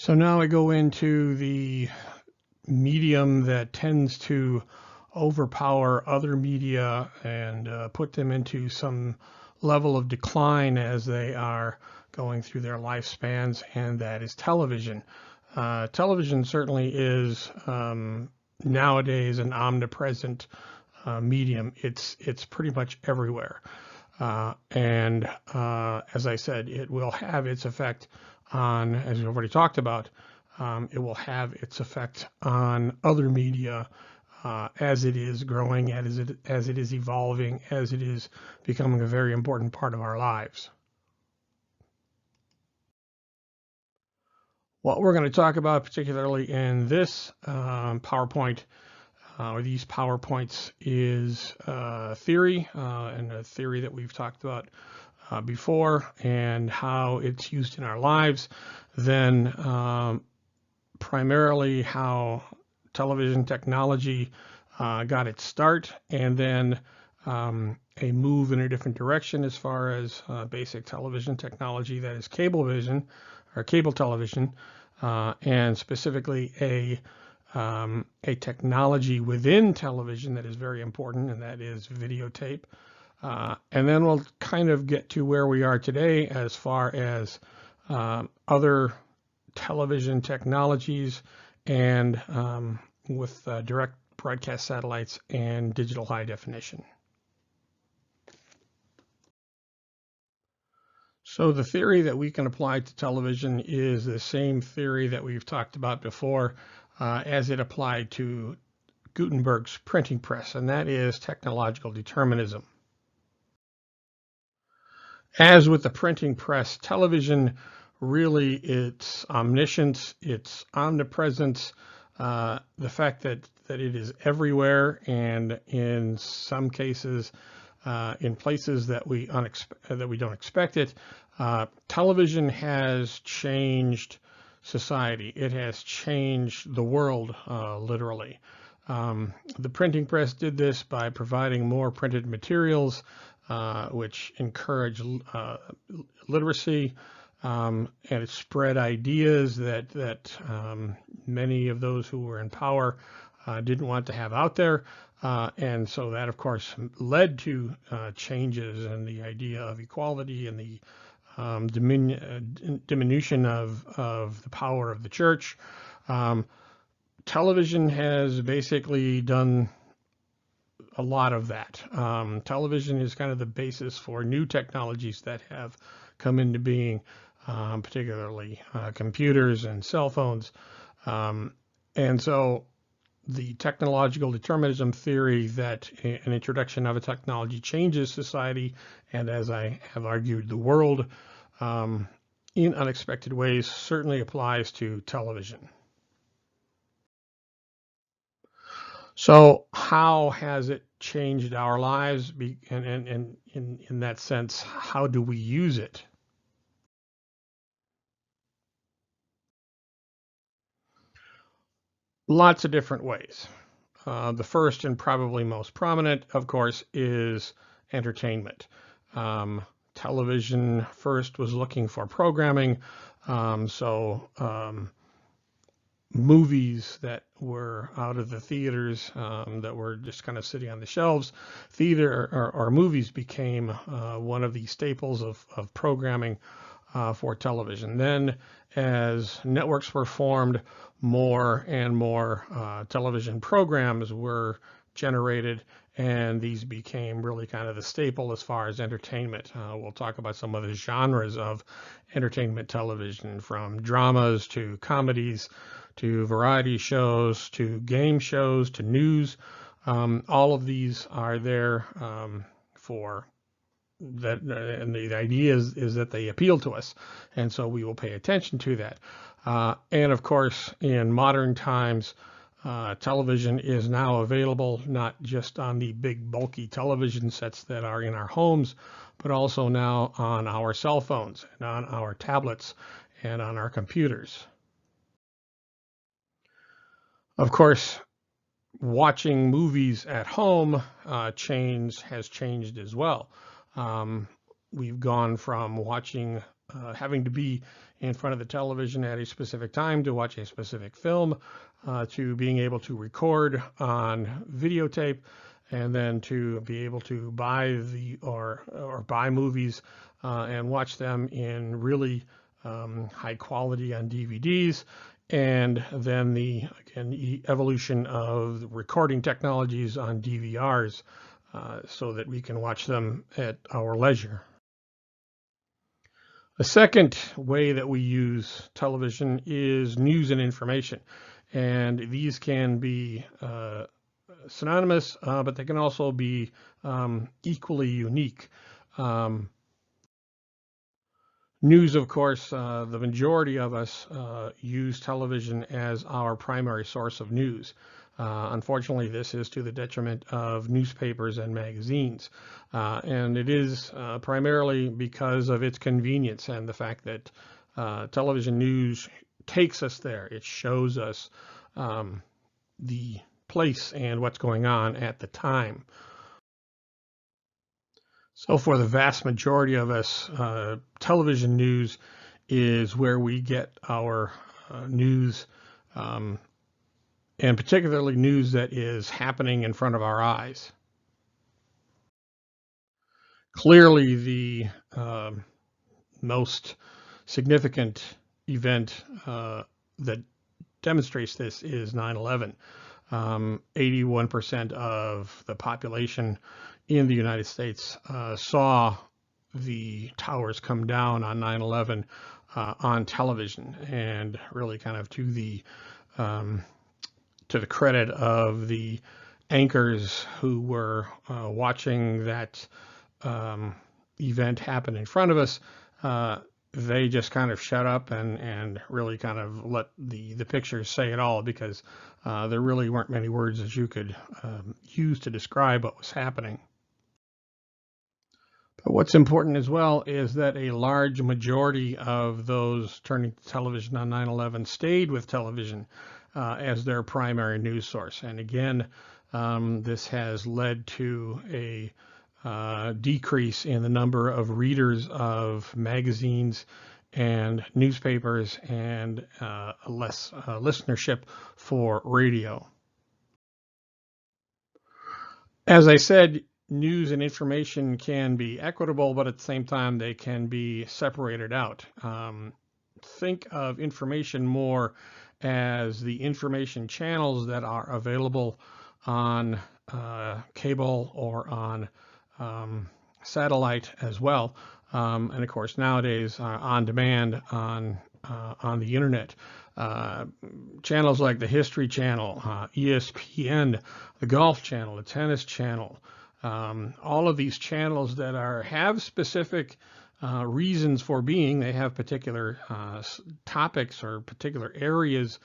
So now I go into the medium that tends to overpower other media and put them into some level of decline as they are going through their lifespans, and that is television. Television certainly is nowadays an omnipresent medium. It's pretty much everywhere. And as I said, it will have its effect on, as we've already talked about, it will have its effect on other media as it is growing, as it is evolving, as it is becoming a very important part of our lives. What we're going to talk about, particularly in this PowerPoint, or these PowerPoints, is theory, and a theory that we've talked about before, and how it's used in our lives. Then primarily how television technology got its start, and then a move in a different direction as far as basic television technology, that is cablevision or cable television, and specifically a technology within television that is very important, and that is videotape. And then we'll kind of get to where we are today as far as other television technologies and with direct broadcast satellites and digital high definition. So the theory that we can apply to television is the same theory that we've talked about before as it applied to Gutenberg's printing press, and that is technological determinism. As with the printing press, television really, its omniscience, its omnipresence, the fact that it is everywhere, and in some cases in places that we don't expect it. Television has changed society. It has changed the world, literally. The printing press did this by providing more printed materials, which encouraged literacy, and it spread ideas that many of those who were in power didn't want to have out there. And so that, of course, led to changes in the idea of equality and the diminution of the power of the church. Television has basically done a lot of that. Television is kind of the basis for new technologies that have come into being, particularly computers and cell phones. And so the technological determinism theory that an introduction of a technology changes society, and as I have argued, the world in unexpected ways, certainly applies to television. So how has it changed our lives? And in that sense, how do we use it? Lots of different ways. The first and probably most prominent, of course, is entertainment. Television first was looking for programming, movies that were out of the theaters, that were just kind of sitting on the shelves. Theater or movies became one of the staples of programming for television. Then, as networks were formed, more and more television programs were generated, and these became really kind of the staple as far as entertainment. We'll talk about some of the genres of entertainment television, from dramas to comedies to variety shows to game shows to news. All of these are there for that, and the idea is that they appeal to us, and so we will pay attention to that. And of course, in modern times, television is now available not just on the big bulky television sets that are in our homes, but also now on our cell phones and on our tablets and on our computers. Of course, watching movies at home has changed as well. We've gone from watching having to be in front of the television at a specific time to watch a specific film, to being able to record on videotape, and then to be able to buy or buy movies and watch them in really high quality on DVDs, and then the evolution of recording technologies on DVRs, so that we can watch them at our leisure. The second way that we use television is news and information, and these can be synonymous, but they can also be equally unique. News, of course, the majority of us use television as our primary source of news. Unfortunately, this is to the detriment of newspapers and magazines. And it is primarily because of its convenience and the fact that television news takes us there. It shows us the place and what's going on at the time. So for the vast majority of us, television news is where we get our news, and particularly news that is happening in front of our eyes. Clearly, the most significant event that demonstrates this is 9/11. 81% of the population in the United States saw the towers come down on 9/11 on television, and really kind of to the credit of the anchors who were watching that event happen in front of us. They just kind of shut up and really kind of let the pictures say it all, because there really weren't many words that you could use to describe what was happening. But what's important as well is that a large majority of those turning to television on 9/11 stayed with television as their primary news source. And again, this has led to a decrease in the number of readers of magazines and newspapers, and less listenership for radio. As I said, news and information can be equitable, but at the same time, they can be separated out. Think of information more as the information channels that are available on cable or on satellite as well, and of course nowadays on demand on the internet. Channels like the History Channel, ESPN, the Golf Channel, the Tennis Channel, all of these channels that have specific reasons for being. They have particular topics or particular areas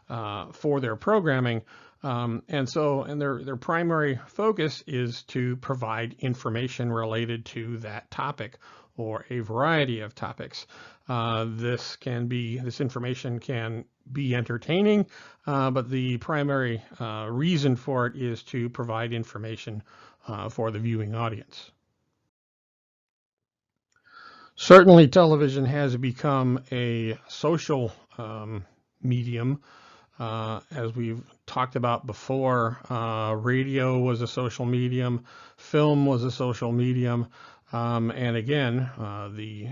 for their programming. And their primary focus is to provide information related to that topic or a variety of topics. This information can be entertaining, but the primary reason for it is to provide information for the viewing audience. Certainly, television has become a social medium. As we've talked about before, radio was a social medium, film was a social medium, and again, the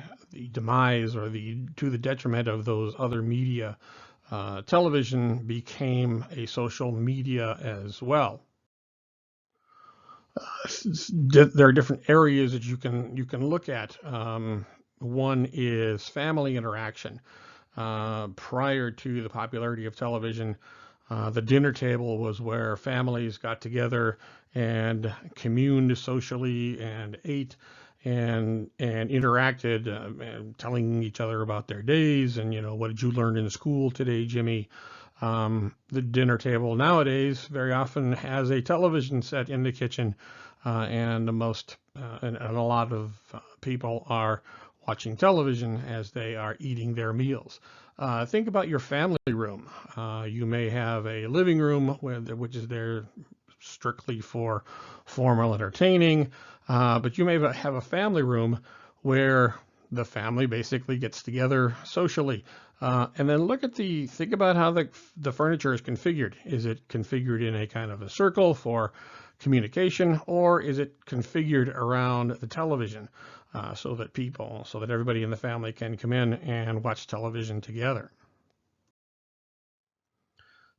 demise or to the detriment of those other media, television became a social media as well. There are different areas that you can look at. One is family interaction. Prior to the popularity of television, the dinner table was where families got together and communed socially and ate and interacted, and telling each other about their days and, what did you learn in school today, Jimmy? The dinner table nowadays very often has a television set in the kitchen, and a lot of people are watching television as they are eating their meals. Think about your family room. You may have a living room which is there strictly for formal entertaining, but you may have a family room where the family basically gets together socially. And then think about how the furniture is configured. Is it configured in a kind of a circle for communication, or is it configured around the television so that everybody in the family can come in and watch television together?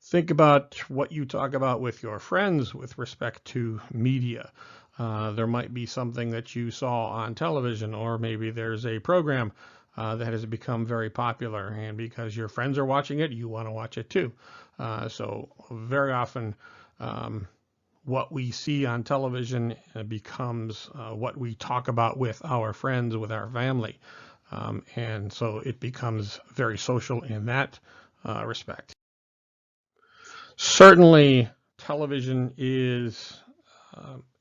Think about what you talk about with your friends with respect to media. There might be something that you saw on television, or maybe there's a program that has become very popular, and because your friends are watching it, you want to watch it too. So very often, what we see on television becomes what we talk about with our friends, with our family. And so it becomes very social in that respect. Certainly, television is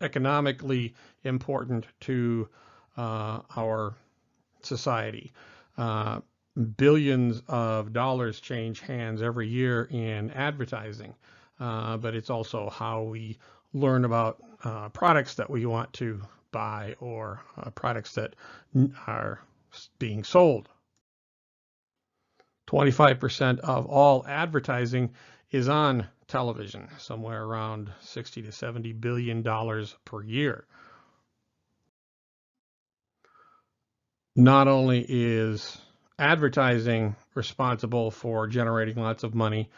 economically important to our society. Uh, Billions of dollars change hands every year in advertising, but it's also how we learn about products that we want to buy, or products that are being sold. 25% of all advertising is on television, somewhere around 60 to 70 billion dollars per year. Not only is advertising responsible for generating lots of money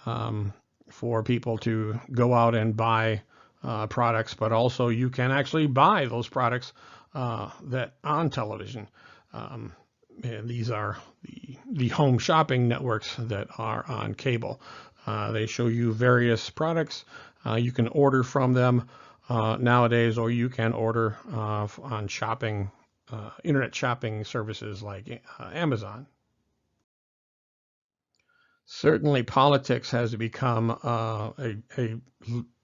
um, for people to go out and buy products, but also you can actually buy those products that on television. Um, and these are the home shopping networks that are on cable. They show you various products. You can order from them nowadays, or you can order on internet shopping services like Amazon. Certainly, politics has become a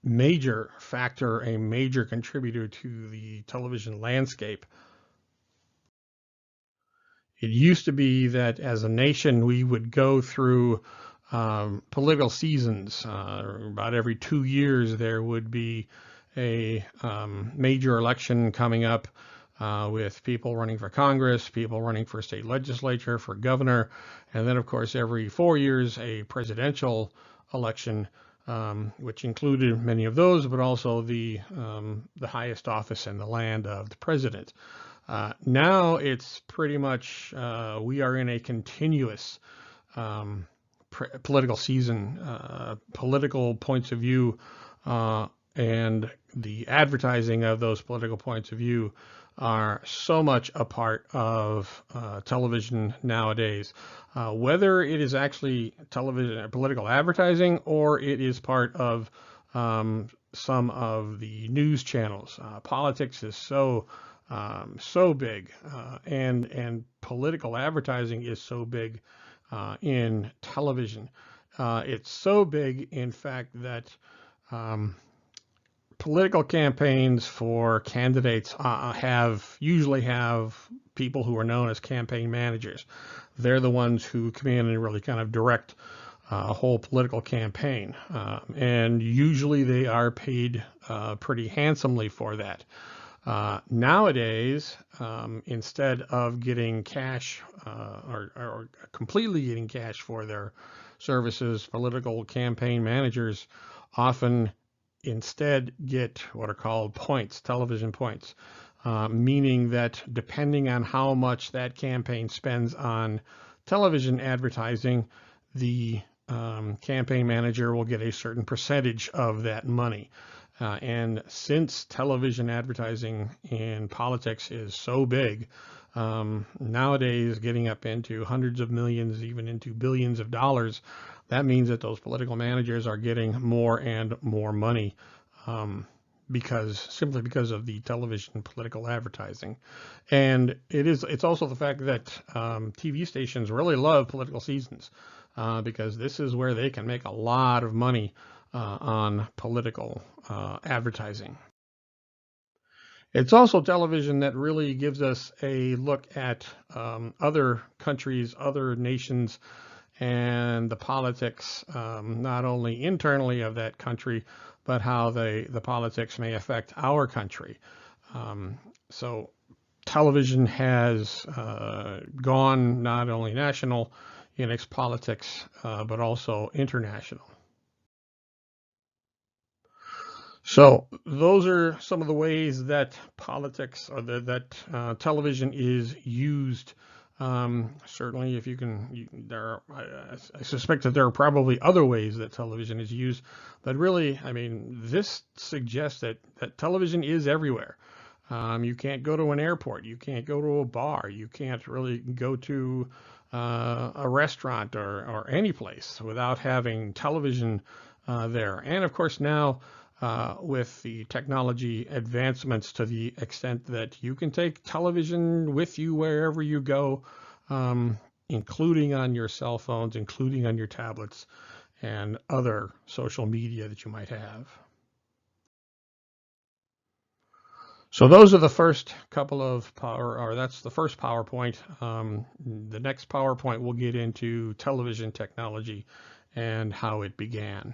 major factor, a major contributor to the television landscape. It used to be that as a nation, we would go through political seasons. About every 2 years, there would be a major election coming up with people running for Congress, people running for state legislature, for governor, and then, of course, every 4 years, a presidential election, which included many of those, but also the highest office in the land of the president. Now it's pretty much we are in a continuous political season. Political points of view and the advertising of those political points of view are so much a part of television nowadays. Whether it is actually television political advertising, or it is part of some of the news channels. Politics is so big, and political advertising is so big in television. It's so big, in fact, that political campaigns for candidates usually have people who are known as campaign managers. They're the ones who come in and really kind of direct a whole political campaign, and usually they are paid pretty handsomely for that. Nowadays, instead of getting cash or completely getting cash for their services, political campaign managers often instead get what are called points, television points, meaning that depending on how much that campaign spends on television advertising, the campaign manager will get a certain percentage of that money. And since television advertising in politics is so big, nowadays getting up into hundreds of millions, even into billions of dollars, that means that those political managers are getting more and more money simply because of the television political advertising. And it's also the fact that TV stations really love political seasons because this is where they can make a lot of money on political advertising. It's also television that really gives us a look at other countries, other nations, and the politics, not only internally of that country, but how the politics may affect our country. So television has gone not only national in its politics, but also international. So those are some of the ways that politics or that television is used. Certainly, if you can, I suspect that there are probably other ways that television is used, but really, I mean, this suggests that television is everywhere. You can't go to an airport, you can't go to a bar, you can't really go to a restaurant or any place without having television there. And of course, now with the technology advancements to the extent that you can take television with you wherever you go, including on your cell phones, including on your tablets, and other social media that you might have. So those are the first couple of that's the first PowerPoint. The next PowerPoint will get into television technology and how it began.